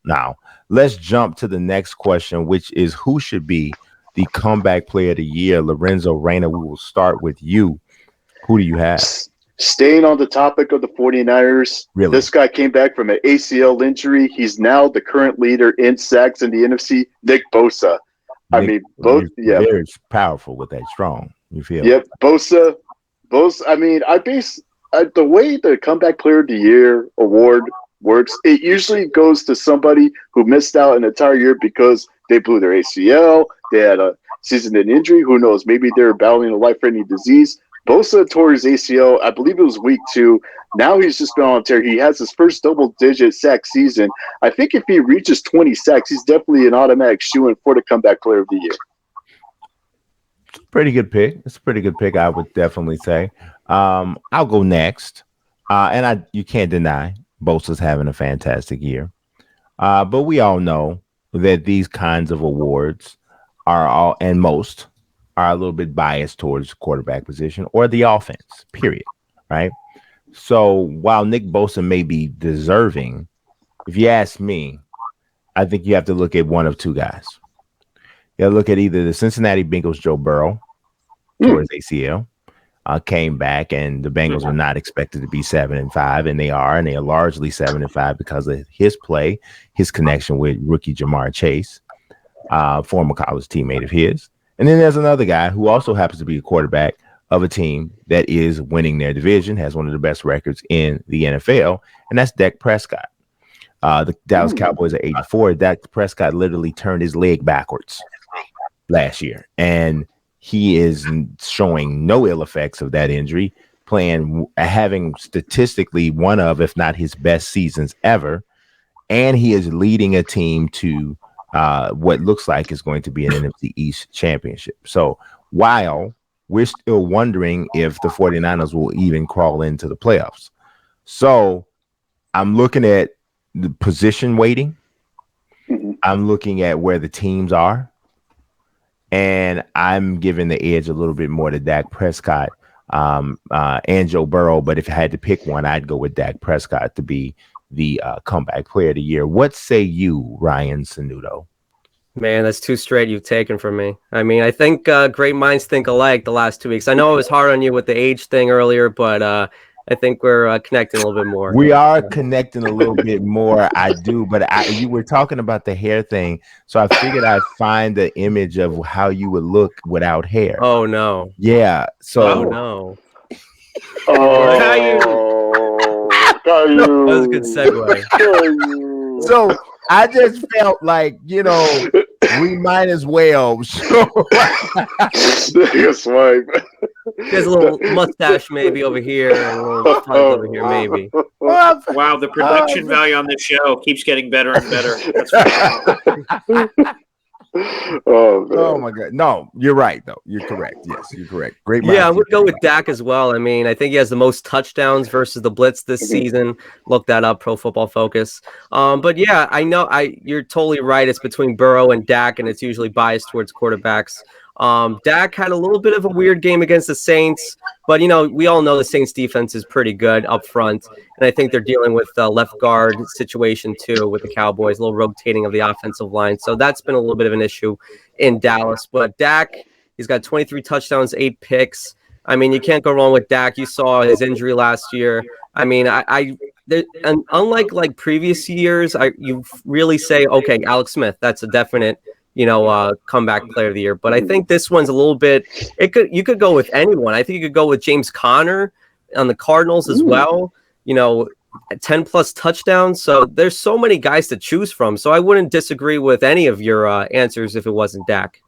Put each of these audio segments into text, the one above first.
Now, let's jump to the next question, which is who should be the comeback player of the year? Lorenzo Reyna, we will start with you. Who do you have? Staying on the topic of the 49ers, Really? This guy came back from an ACL injury. He's now the current leader in sacks in the NFC, Nick Bosa. Very powerful with that, strong. You feel? Yep, Bosa. I mean, the way the comeback player of the year award works, it usually goes to somebody who missed out an entire year because they blew their ACL, they had a season-ending injury, who knows, maybe they're battling a life-threatening disease. Bosa tore his ACL, I believe it was week 2. Now he's just been on a tear. He has his first double-digit sack season. I think if he reaches 20 sacks, he's definitely an automatic shoo-in for the comeback player of the year. Pretty good pick. It's a pretty good pick, I would definitely say. I'll go next. You can't deny Bosa's having a fantastic year. But we all know that these kinds of awards most are a little bit biased towards quarterback position or the offense, period. Right? So while Nick Bosa may be deserving, if you ask me, I think you have to look at one of two guys. You look at either the Cincinnati Bengals, Joe Burrow, towards ACL, came back, and the Bengals were not expected to be 7-5, and they are largely 7-5 because of his play, his connection with rookie Jamar Chase, former college teammate of his. And then there's another guy who also happens to be a quarterback of a team that is winning their division, has one of the best records in the NFL, and that's Dak Prescott. The Dallas Cowboys are 84. Dak Prescott literally turned his leg backwards last year, and he is showing no ill effects of that injury, having statistically one of, if not his best seasons ever, and he is leading a team to what looks like is going to be an NFC East championship. So while we're still wondering if the 49ers will even crawl into the playoffs. So I'm looking at the position weighting. I'm looking at where the teams are. And I'm giving the edge a little bit more to Dak Prescott and Joe Burrow. But if I had to pick one, I'd go with Dak Prescott to be the comeback player of the year. What say you, Ryan Sanudo? Man, that's 2 straight you've taken from me. I mean, I think great minds think alike the last 2 weeks. I know I was hard on you with the age thing earlier, but I think we're connecting a little bit more. We are connecting a little bit more. I do, but you were talking about the hair thing, so I figured I'd find the image of how you would look without hair. Oh no! Yeah. So. Oh no! That was a good segue. So I just felt like, we might as well. Swipe. There's a little mustache maybe over here, and a little fuzz over here maybe. Wow, the production value on this show keeps getting better and better. That's Oh my God! No, you're right though. You're correct. Yes, you're correct. Great. Yeah, I would go with Dak as well. I mean, I think he has the most touchdowns versus the blitz this season. Look that up, Pro Football Focus. But yeah, I know you're totally right. It's between Burrow and Dak, and it's usually biased towards quarterbacks. Dak had a little bit of a weird game against the Saints, but we all know the Saints defense is pretty good up front, and I think they're dealing with the left guard situation too with the Cowboys, a little rotating of the offensive line. So that's been a little bit of an issue in Dallas. But Dak, he's got 23 touchdowns, 8 picks. I mean, you can't go wrong with Dak. You saw his injury last year. I mean, and unlike like previous years, you really say, okay, Alex Smith, that's a definite comeback player of the year. But I think this one's a little bit, you could go with anyone. I think you could go with James Conner on the Cardinals as well, 10 plus touchdowns. So there's so many guys to choose from. So I wouldn't disagree with any of your answers if it wasn't Dak.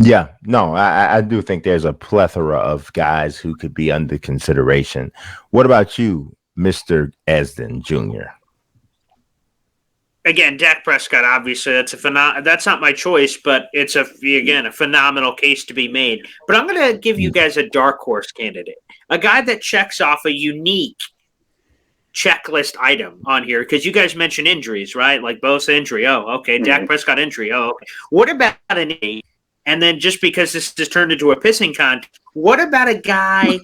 Yeah, no, I do think there's a plethora of guys who could be under consideration. What about you, Mr. Esden Jr.? Again, Dak Prescott, obviously, that's not my choice, but it's a phenomenal case to be made. But I'm going to give you guys a dark horse candidate, a guy that checks off a unique checklist item on here, because you guys mentioned injuries, right? Like Bosa injury. Oh, okay. Dak Prescott injury. Oh, okay. What about an injury? And then just because this has turned into a pissing contest, What about a guy?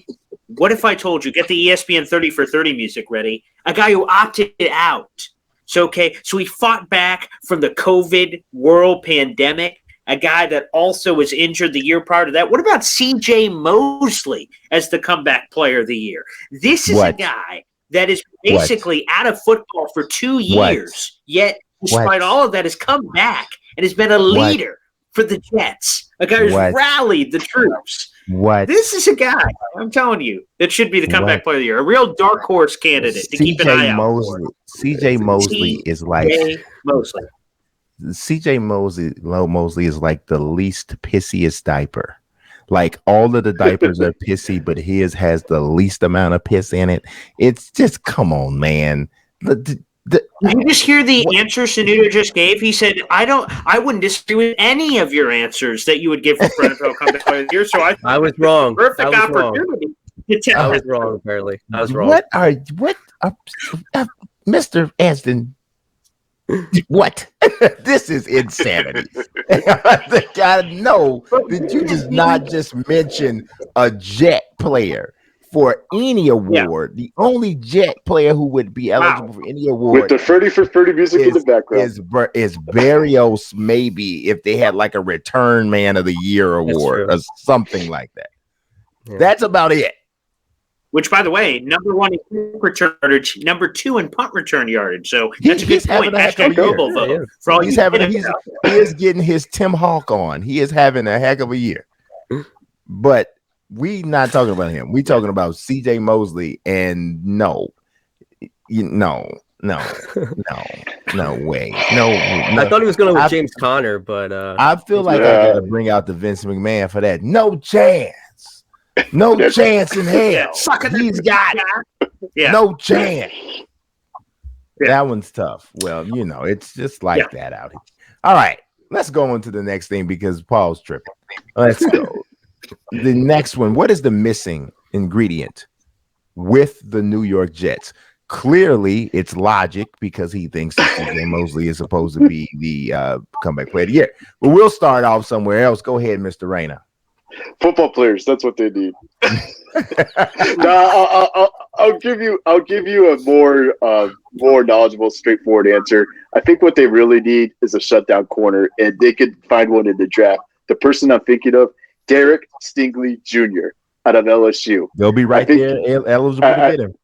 What if I told you, get the ESPN 30 for 30 music ready, a guy who opted out? So he fought back from the COVID world pandemic, a guy that also was injured the year prior to that. What about CJ Mosley as the comeback player of the year? This is a guy that is basically out of football for 2 years, yet despite all of that has come back and has been a leader for the Jets, a guy who's rallied the troops. This is a guy, I'm telling you, that should be the comeback player of the year, a real dark horse candidate to keep an eye out for. CJ Mosley is like Mosley. CJ Mosley is like the least pissiest diaper. Like all of the diapers are pissy, but his has the least amount of piss in it. It's just, come on, man. Did you just hear the answer Sanudo just gave? He said, I wouldn't disagree with any of your answers that you would give for NFL comeback player of the year. So I was wrong. Perfect opportunity to tell. I was wrong, apparently. I was wrong. What Mr. Aston? What? This is insanity. God, no. Did you just not just mention a Jet player for any award? Yeah. The only Jet player who would be eligible for any award with the 30 for 30 music in the background is Barrios, maybe if they had like a Return Man of the Year award or something like that. Yeah. That's about it. Which, by the way, number 1 in kick return yardage, number 2 in punt return yardage. So that's a good point. Hashtag global vote for all he is getting his Tim Hawk on. He is having a heck of a year. But we not talking about him. We talking about CJ Mosley, and no way. No. I thought he was going with James Conner, but I feel like I gotta bring out the Vince McMahon for that. No chance. No chance in hell. He's got no chance. Yeah. That one's tough. Well, it's just like that out here. All right, let's go on to the next thing because Paul's tripping. Let's go. The next one. What is the missing ingredient with the New York Jets? Clearly, it's logic because he thinks that CJ Mosley is supposed to be the comeback player of the year. But we'll start off somewhere else. Go ahead, Mr. Reyna. Football players, that's what they need. I'll give you a more knowledgeable, straightforward answer. I think what they really need is a shutdown corner, and they could find one in the draft. The person I'm thinking of, Derek Stingley Jr. out of LSU. They'll be right there eligible to get him.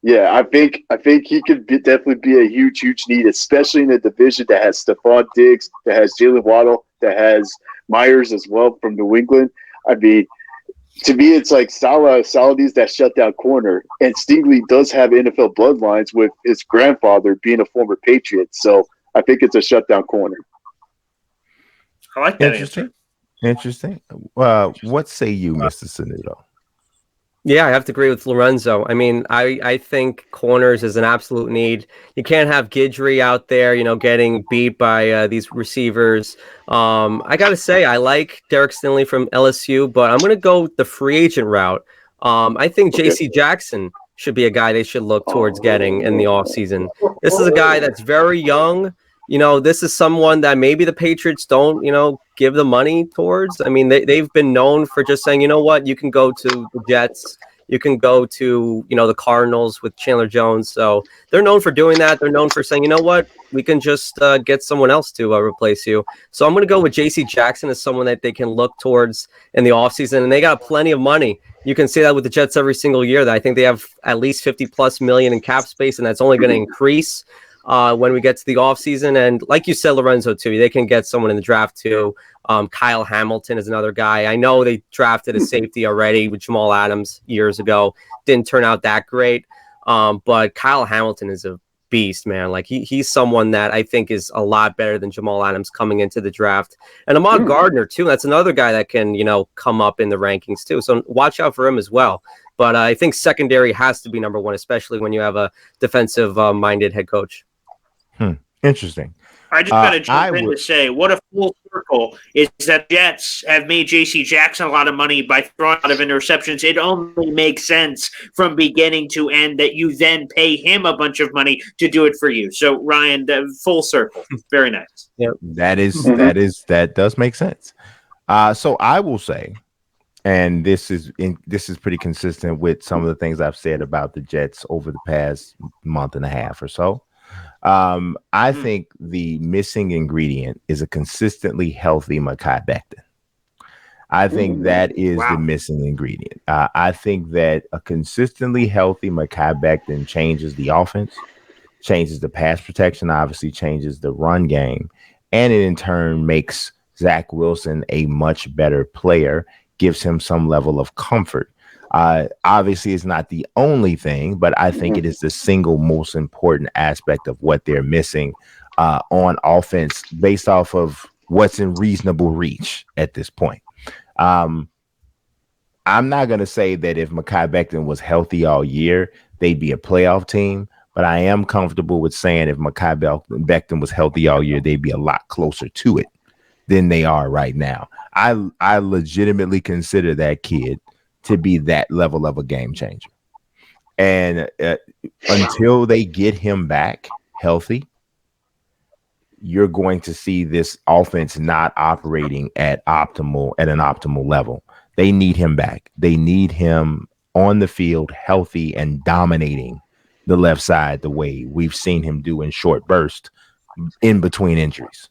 Yeah, I think he could definitely be a huge need, especially in a division that has Stephon Diggs, that has Jalen Waddle, that has Myers as well from New England. I mean, to me, it's like Salah's that shutdown corner, and Stingley does have NFL bloodlines with his grandfather being a former Patriot. So I think it's a shutdown corner. I like that answer. Interesting. What say you, Mr. Sanudo? Yeah, I have to agree with Lorenzo. I mean, I think corners is an absolute need. You can't have Guidry out there, getting beat by these receivers. I got to say, I like Derek Stingley from LSU, but I'm going to go the free agent route. I think J.C. Jackson should be a guy they should look towards getting in the offseason. This is a guy that's very young. This is someone that maybe the Patriots don't, give the money towards. I mean, they've been known for just saying, you know what, you can go to the Jets, you can go to, the Cardinals with Chandler Jones. So they're known for doing that. They're known for saying, you know what, we can just get someone else to replace you. So I'm going to go with J.C. Jackson as someone that they can look towards in the offseason. And they got plenty of money. You can see that with the Jets every single year. That I think they have at least $50+ million in cap space, and that's only going to increase when we get to the offseason. And like you said, Lorenzo, too, they can get someone in the draft, too. Kyle Hamilton is another guy. I know they drafted a safety already with Jamal Adams years ago. Didn't turn out that great. But Kyle Hamilton is a beast, man. Like he's someone that I think is a lot better than Jamal Adams coming into the draft. And Ahmad Gardner, too. That's another guy that can, come up in the rankings, too. So watch out for him as well. But I think secondary has to be number one, especially when you have a defensive-minded head coach. Interesting. I just got to jump in to say what a full circle is that Jets have made J.C. Jackson a lot of money by throwing a lot of interceptions. It only makes sense from beginning to end that you then pay him a bunch of money to do it for you. So, Ryan, full circle. Very nice. Yeah, that does make sense. So I will say and this is pretty consistent with some of the things I've said about the Jets over the past month and a half or so. I Hmm. think the missing ingredient is a consistently healthy Mekhi Becton. I think that is the Wow. missing ingredient. I think that a consistently healthy Mekhi Becton changes the offense, changes the pass protection, obviously changes the run game, and it in turn makes Zach Wilson a much better player, gives him some level of comfort. Obviously, it's not the only thing, but I think it is the single most important aspect of what they're missing on offense based off of what's in reasonable reach at this point. Um, I'm not going to say that if Mekhi Becton was healthy all year, they'd be a playoff team. But I am comfortable with saying if Becton was healthy all year, they'd be a lot closer to it than they are right now. I legitimately consider that kid to be that level of a game changer. And until they get him back healthy, you're going to see this offense not operating at an optimal level. They need him back. They need him on the field healthy and dominating the left side the way we've seen him do in short bursts in between injuries.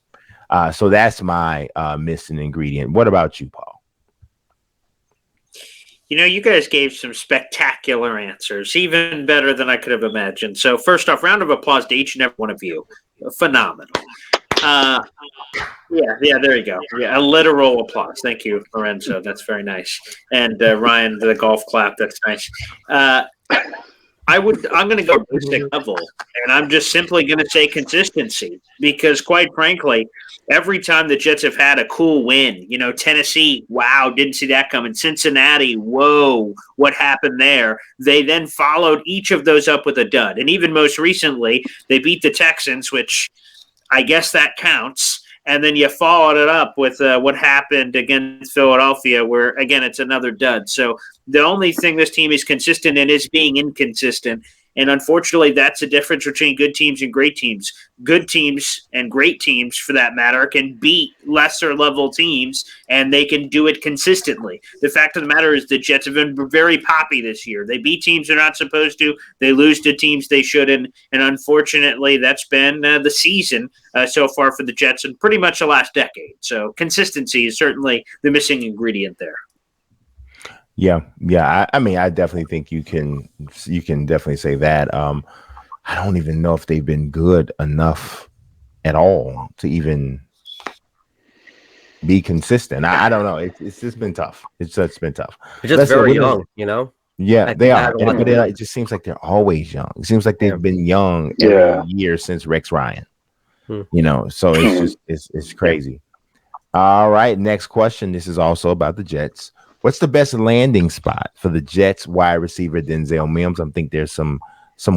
So that's my missing ingredient. What about you, Paul? You guys gave some spectacular answers, even better than I could have imagined. So, first off, round of applause to each and every one of you. Phenomenal. Uh, yeah, there you go. Yeah, a literal applause. Thank you, Lorenzo. That's very nice. And Ryan, the golf clap. That's nice. Uh, I'm going to go basic level, and I'm just simply going to say consistency because, quite frankly, every time the Jets have had a cool win, Tennessee, wow, didn't see that coming. Cincinnati, whoa, what happened there? They then followed each of those up with a dud, and even most recently, they beat the Texans, which I guess that counts. And then you followed it up with what happened against Philadelphia, where, again, it's another dud. So the only thing this team is consistent in is being inconsistent. And unfortunately, that's the difference between good teams and great teams. Good teams and great teams, for that matter, can beat lesser level teams, and they can do it consistently. The fact of the matter is the Jets have been very poppy this year. They beat teams they're not supposed to. They lose to teams they shouldn't. And unfortunately, that's been the season so far for the Jets in pretty much the last decade. So consistency is certainly the missing ingredient there. Yeah. I mean, I definitely think you can definitely say that. I don't even know if they've been good enough at all to even be consistent. I don't know. It's just been tough. It's been tough. They're just very young. Yeah, I they think are. that a lot But to do. it just seems like they're always young. It seems like they've Yeah. been young Yeah. every year since Rex Ryan. So it's just it's crazy. All right, next question. This is also about the Jets. What's the best landing spot for the Jets wide receiver Denzel Mims? I think there's some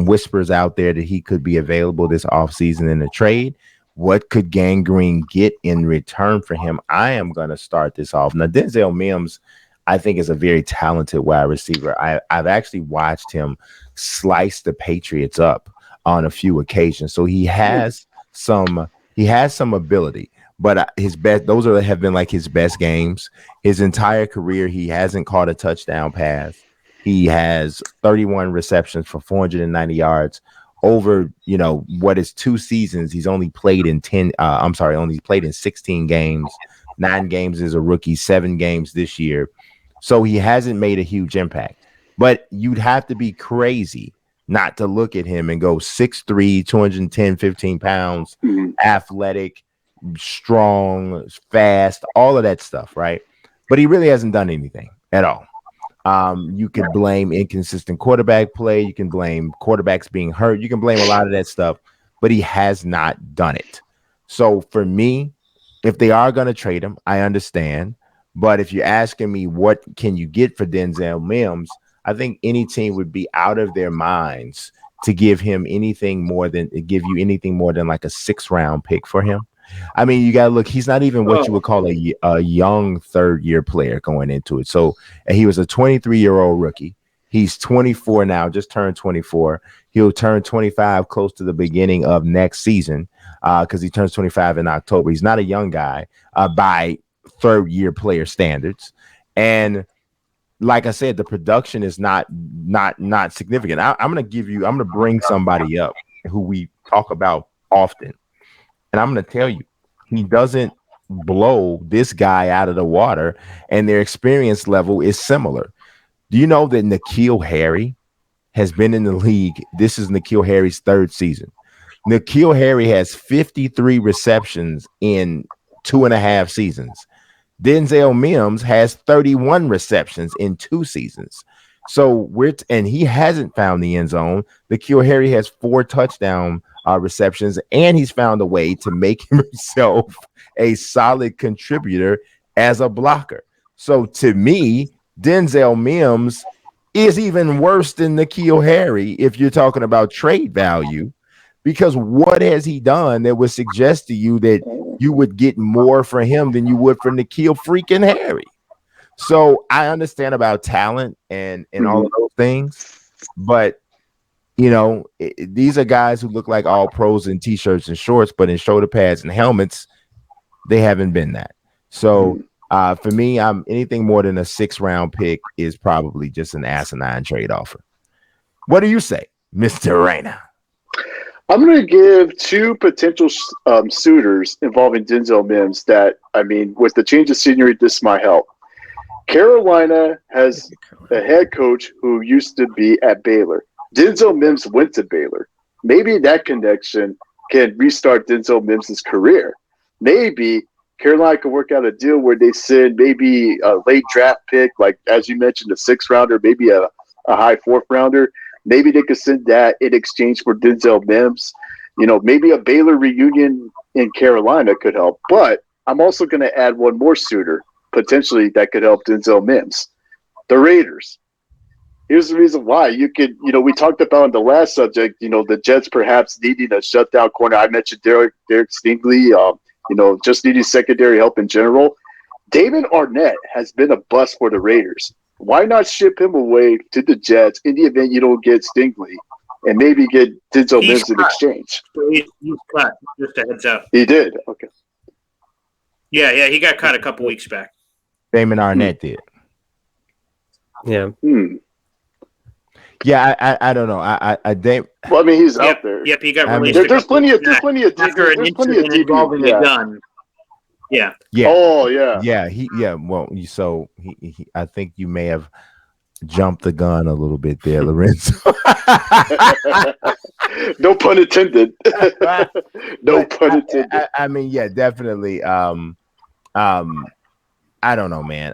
whispers out there that he could be available this offseason in a trade. What could Gangrene get in return for him? I am going to start this off. Now, Denzel Mims, I think, is a very talented wide receiver. I've actually watched him slice the Patriots up on a few occasions. So he has some ability. But have been like his best games. His entire career, he hasn't caught a touchdown pass. He has 31 receptions for 490 yards. Over, what is 2 seasons, he's only played in 16 games. 9 games as a rookie, 7 games this year. So he hasn't made a huge impact. But you'd have to be crazy not to look at him and go 6'3", 210, 15 pounds, athletic, strong, fast, all of that stuff, right? But he really hasn't done anything at all. You could blame inconsistent quarterback play. You can blame quarterbacks being hurt. You can blame a lot of that stuff, but he has not done it. So for me, if they are going to trade him, I understand. But if you're asking me what can you get for Denzel Mims, I think any team would be out of their minds to give you anything more than like a 6th-round pick for him. I mean, you gotta look. He's not even what you would call a young 3rd-year player going into it. So, and he was a 23-year-old rookie. He's 24 now, just turned 24. He'll turn 25 close to the beginning of next season because he turns 25 in October. He's not a young guy by 3rd-year player standards, and like I said, the production is not significant. I'm gonna bring somebody up who we talk about often, and I'm gonna tell you, he doesn't blow this guy out of the water, and their experience level is similar. Do you know that Nikhil Harry has been in the league? This is Nikhil Harry's third season. Nikhil Harry has 53 receptions in 2.5 seasons. Denzel Mims has 31 receptions in 2 seasons. So and he hasn't found the end zone. Nikhil Harry has 4 touchdown receptions, and he's found a way to make himself a solid contributor as a blocker. So to me, Denzel Mims is even worse than Nikhil Harry if you're talking about trade value, because what has he done that would suggest to you that you would get more for him than you would for Nikhil freaking Harry? So I understand about talent and all of those things, but these are guys who look like all pros in t-shirts and shorts, but in shoulder pads and helmets, they haven't been that. So for me, I'm anything more than a 6th-round pick is probably just an asinine trade offer. What do you say, Mr. Rayner? I'm going to give 2 potential suitors involving Denzel Mims that, I mean, with the change of scenery, this might help. Carolina has a head coach who used to be at Baylor. Denzel Mims went to Baylor. Maybe that connection can restart Denzel Mims' career. Maybe Carolina could work out a deal where they send maybe a late draft pick, like as you mentioned, a 6th-rounder, maybe a high 4th-rounder. Maybe they could send that in exchange for Denzel Mims. Maybe a Baylor reunion in Carolina could help. But I'm also going to add one more suitor, potentially, that could help Denzel Mims. The Raiders. Here's the reason why. You could, we talked about in the last subject, the Jets perhaps needing a shutdown corner. I mentioned Derek Stingley, just needing secondary help in general. David Arnett has been a bust for the Raiders. Why not ship him away to the Jets in the event you don't get Stingley and maybe get Denzel Mims in exchange? He's cut. Just a heads up. He did. Okay. Yeah, he got cut a couple weeks back. Damon Arnett did. Yeah. Yeah, I don't know. Well, I mean, he's out there. Yep, he got released. There's plenty of involving a gun. Yeah. Yeah. Oh, yeah. Yeah. Well, so he I think you may have jumped the gun a little bit there, Lorenzo. No pun intended. No pun intended. I mean, yeah, definitely. I don't know, man.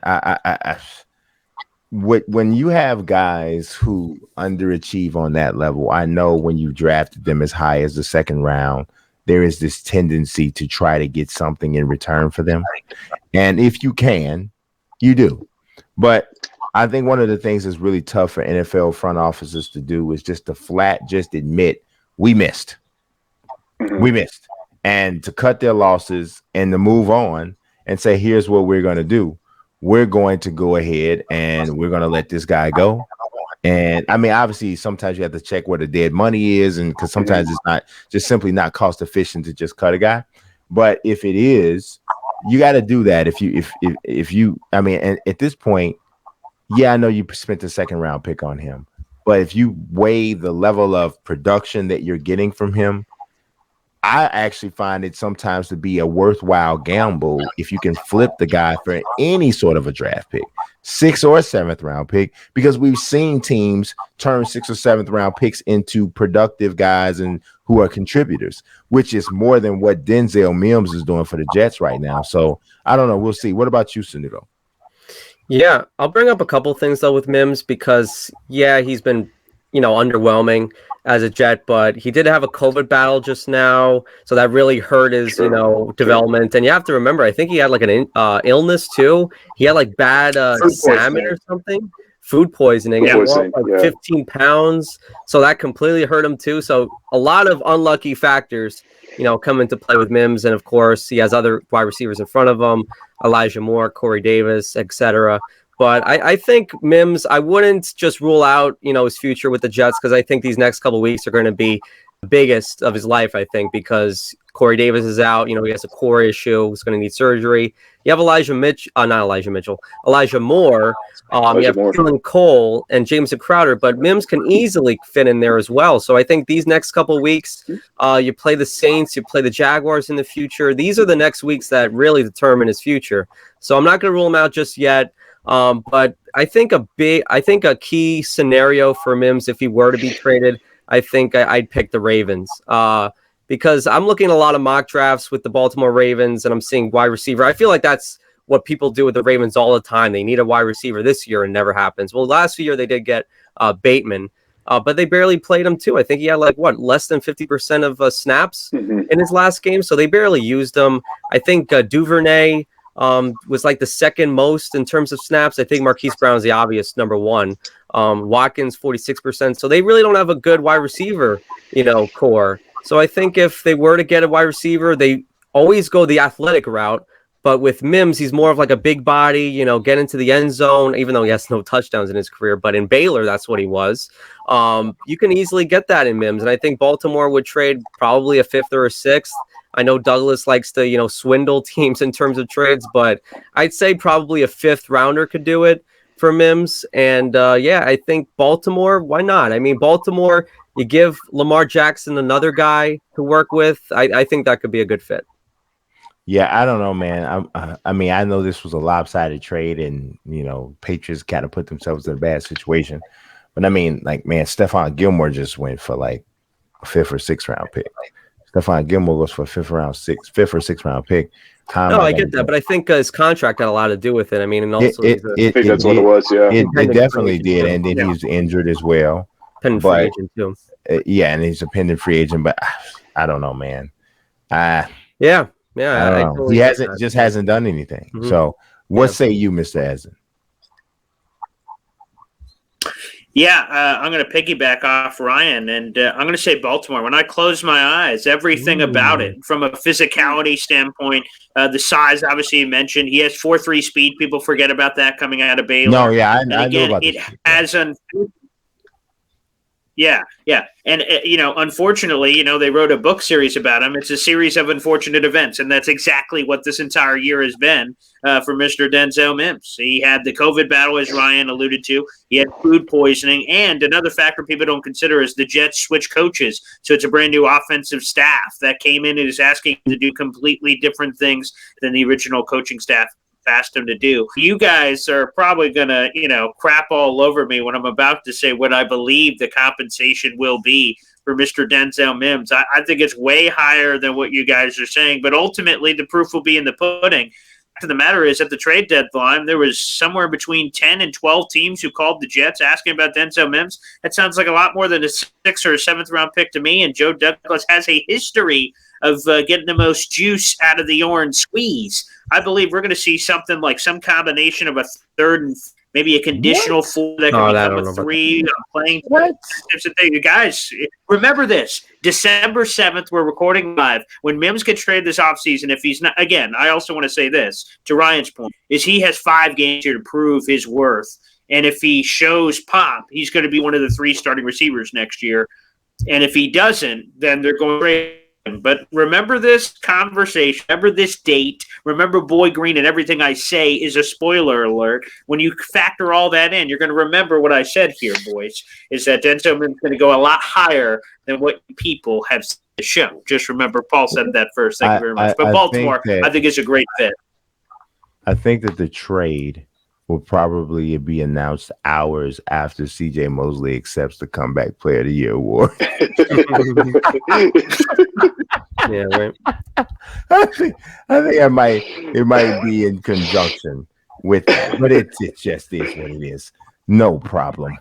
When you have guys who underachieve on that level, I know when you drafted them as high as the 2nd round, there is this tendency to try to get something in return for them. And if you can, you do. But I think one of the things that's really tough for NFL front offices to do is just to just admit we missed. We missed. And to cut their losses and to move on and say, here's what we're going to do. We're going to go ahead and we're going to let this guy go. And I mean, obviously, sometimes you have to check where the dead money is, and because sometimes it's not just simply not cost efficient to just cut a guy. But if it is, you got to do that. If you, I mean, and at this point, yeah, I know you spent the 2nd-round pick on him, but if you weigh the level of production that you're getting from him, I actually find it sometimes to be a worthwhile gamble if you can flip the guy for any sort of a draft pick, 6th or 7th-round pick, because we've seen teams turn 6th or 7th-round picks into productive guys and who are contributors, which is more than what Denzel Mims is doing for the Jets right now. So I don't know. We'll see. What about you, Sunito? Yeah, I'll bring up a couple things though with Mims because he's been, underwhelming as a Jet, but he did have a COVID battle just now, so that really hurt his, development. And you have to remember, I think he had like an illness too. He had like bad salmon or something, food poisoning. And lost like 15 pounds, so that completely hurt him too. So a lot of unlucky factors, come into play with Mims, and of course he has other wide receivers in front of him, Elijah Moore, Corey Davis, etc. But I think Mims, I wouldn't just rule out, his future with the Jets, because I think these next couple of weeks are going to be biggest of his life, I think, because Corey Davis is out. He has a core issue. He's going to need surgery. You have Elijah Moore. You have Moore. Keelan Cole and Jameson Crowder, but Mims can easily fit in there as well. So I think these next couple weeks, you play the Saints, you play the Jaguars in the future. These are the next weeks that really determine his future. So I'm not going to rule him out just yet. But I think a key scenario for Mims, if he were to be traded, I think I'd pick the Ravens. Because I'm looking at a lot of mock drafts with the Baltimore Ravens, and I'm seeing wide receiver. I feel like that's what people do with the Ravens all the time. They need a wide receiver this year, and never happens. Well, last year they did get Bateman, but they barely played him too. I think he had less than 50% of snaps in his last game, so they barely used him. I think Duvernay was like the second most in terms of snaps. I think Marquise Brown's the obvious number one. Watkins 46%. So they really don't have a good wide receiver, core. So I think if they were to get a wide receiver, they always go the athletic route. But with Mims, he's more of like a big body, get into the end zone, even though he has no touchdowns in his career. But in Baylor, that's what he was. You can easily get that in Mims. And I think Baltimore would trade probably a fifth or a sixth. I know Douglas likes to, swindle teams in terms of trades, but I'd say probably a fifth rounder could do it for Mims. And I think Baltimore, why not? I mean, Baltimore, you give Lamar Jackson another guy to work with. I think that could be a good fit. Yeah, I don't know, man. I know this was a lopsided trade, and Patriots kind of put themselves in a bad situation. But I mean, Stephon Gilmore just went for like a fifth or sixth round pick. Stephon Gilmore goes for a fifth or sixth round pick. I get that, but I think his contract had a lot to do with it. I mean, and also I think that's what it was. Yeah, it definitely did, and then he's injured as well. Pending free agent too. And he's a pending free agent, but I don't know, man. Yeah. I don't know. He hasn't done anything. Mm-hmm. So, what say you, Mr. Ezen? Yeah, I'm going to piggyback off Ryan, and I'm going to say Baltimore. When I close my eyes, everything about it, from a physicality standpoint, the size, obviously you mentioned, he has 4.3 speed. People forget about that coming out of Baylor. No, yeah, I know about it. Yeah. And, unfortunately, they wrote a book series about him. It's a series of unfortunate events, and that's exactly what this entire year has been for Mr. Denzel Mims. He had the COVID battle, as Ryan alluded to. He had food poisoning, and another factor people don't consider is the Jets switch coaches. So it's a brand new offensive staff that came in and is asking to do completely different things than the original coaching staff asked him to do. You guys are probably going to, crap all over me when I'm about to say what I believe the compensation will be for Mr. Denzel Mims. I think it's way higher than what you guys are saying, but ultimately the proof will be in the pudding. The matter is, at the trade deadline, there was somewhere between 10 and 12 teams who called the Jets asking about Denzel Mims. That sounds like a lot more than a 6th or 7th round pick to me, and Joe Douglas has a history of getting the most juice out of the orange squeeze. I believe we're going to see something like some combination of a third and maybe a conditional 4 that can become a 3 playing. What? You guys, remember this. December 7th, we're recording live. When Mims gets traded this offseason, if he's not, again, I also want to say this, to Ryan's point, is he has 5 games here to prove his worth. And if he shows pop, he's going to be one of the 3 starting receivers next year. And if he doesn't, then they're going to trade. But remember this conversation, remember this date, remember Boy Green, and everything I say is a spoiler alert. When you factor all that in, you're going to remember what I said here, boys, is that Denzel Mims is going to go a lot higher than what people have shown. Just remember, Paul said that first. Thank you very much. But Baltimore, I think is a great fit. I think that the trade will probably be announced hours after CJ Mosley accepts the Comeback Player of the Year award. Yeah, right. I think it might be in conjunction with that, but it just is what it is. No problem.